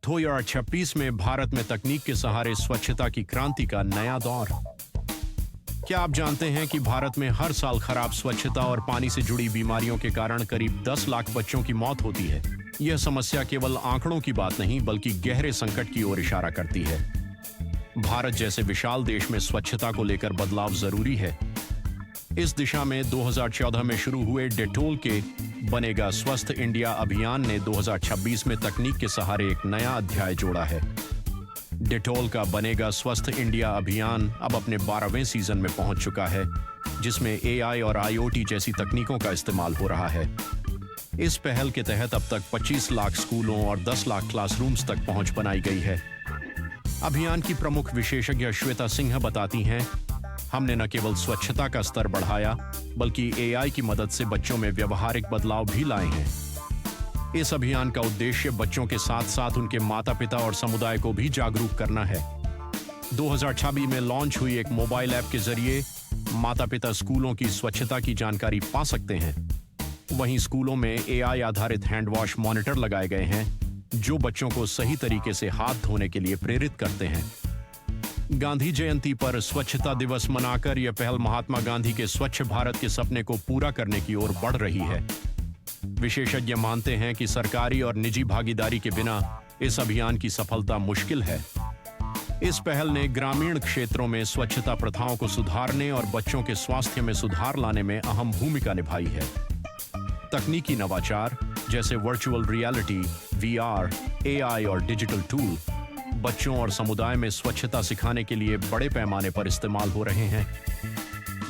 2026 में भारत में तकनीक के सहारे स्वच्छता की क्रांति का नया दौर। क्या आप जानते हैं कि भारत में हर साल खराब स्वच्छता और पानी से जुड़ी बीमारियों के कारण करीब 10 लाख बच्चों की मौत होती है। यह समस्या केवल आंकड़ों की बात नहीं बल्कि गहरे संकट की ओर इशारा करती है। भारत जैसे विशाल देश में स्वच्छता को लेकर बदलाव जरूरी है। इस दिशा में 2014 में शुरू हुए डेटोल के बनेगा स्वस्थ इंडिया अभियान ने 2026 में तकनीक के सहारे एक नया अध्याय जोड़ा है। डेटोल का बनेगा स्वस्थ इंडिया अभियान अब अपने 12वें सीजन में पहुंच चुका है, जिसमें AI और IoT जैसी तकनीकों का इस्तेमाल हो रहा है। इस पहल के तहत अब तक 25 लाख स्कूलों और 10 लाख क्लासरूम्स तक पहुंच बनाई गई है। अभियान की प्रमुख विशेषज्ञ श्वेता सिंह बताती हैं, हमने न केवल स्वच्छता का स्तर बढ़ाया बल्कि AI की मदद से बच्चों में व्यवहारिक बदलाव भी लाए हैं। इस अभियान का उद्देश्य बच्चों के साथ साथ उनके माता-पिता और समुदाय को भी जागरूक करना है। 2026 में लॉन्च हुई एक मोबाइल ऐप के जरिए माता-पिता स्कूलों की स्वच्छता की जानकारी पा सकते हैं। वहीं स्कूलों में AI आधारित हैंड वॉश मॉनिटर लगाए गए हैं, जो बच्चों को सही तरीके से हाथ धोने के लिए प्रेरित करते हैं। गांधी जयंती पर स्वच्छता दिवस मनाकर यह पहल महात्मा गांधी के स्वच्छ भारत के सपने को पूरा करने की ओर बढ़ रही है। विशेषज्ञ मानते हैं कि सरकारी और निजी भागीदारी के बिना इस अभियान की सफलता मुश्किल है। इस पहल ने ग्रामीण क्षेत्रों में स्वच्छता प्रथाओं को सुधारने और बच्चों के स्वास्थ्य में सुधार लाने में अहम भूमिका निभाई है। तकनीकी नवाचार जैसे वर्चुअल रियलिटी, VR, AI और डिजिटल टूल बच्चों और समुदाय में स्वच्छता सिखाने के लिए बड़े पैमाने पर इस्तेमाल हो रहे हैं।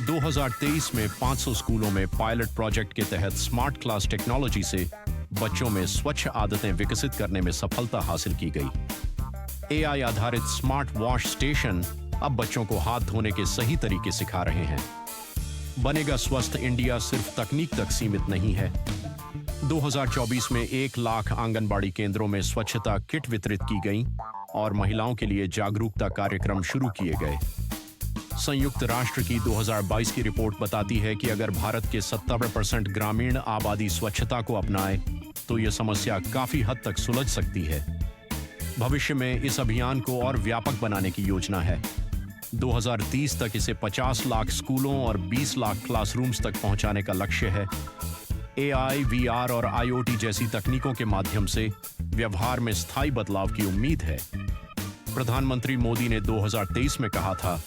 2023 में 500 स्कूलों में पायलट प्रोजेक्ट के तहत स्मार्ट क्लास टेक्नोलॉजी से बच्चों में स्वच्छ आदतें विकसित करने में सफलता हासिल की गई। AI आधारित स्मार्ट वॉश स्टेशन अब बच्चों को हाथ धोने के सही तरीके सिखा रहे हैं। बनेगा स्वस्थ इंडिया सिर्फ तकनीक तक सीमित नहीं है। 2024 में 1 लाख आंगनबाड़ी केंद्रों में स्वच्छता किट वितरित की गई और महिलाओं के लिए जागरूकता कार्यक्रम शुरू किए गए। संयुक्त राष्ट्र की 2022 की रिपोर्ट बताती है कि अगर भारत के 70% ग्रामीण आबादी स्वच्छता को अपनाए तो यह समस्या काफी हद तक सुलझ सकती है। भविष्य में इस अभियान को और व्यापक बनाने की योजना है। 2030 तक इसे 50 लाख स्कूलों और 20 लाख क्लासरूम्स तक पहुंचाने का लक्ष्य है। AI, VR और IoT जैसी तकनीकों के माध्यम से व्यवहार में स्थायी बदलाव की उम्मीद है। प्रधानमंत्री मोदी ने 2023 में कहा था,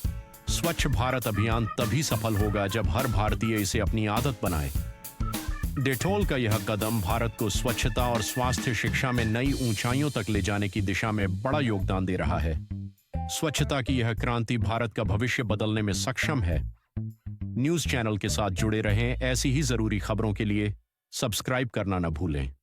स्वच्छ भारत अभियान तभी सफल होगा जब हर भारतीय इसे अपनी आदत बनाए। डेटोल का यह कदम भारत को स्वच्छता और स्वास्थ्य शिक्षा में नई ऊंचाइयों तक ले जाने की दिशा में बड़ा योगदान दे रहा है। स्वच्छता की यह क्रांति भारत का भविष्य बदलने में सक्षम है। न्यूज़ चैनल के साथ जुड़े रहें। ऐसी ही जरूरी खबरों के लिए सब्सक्राइब करना न भूलें।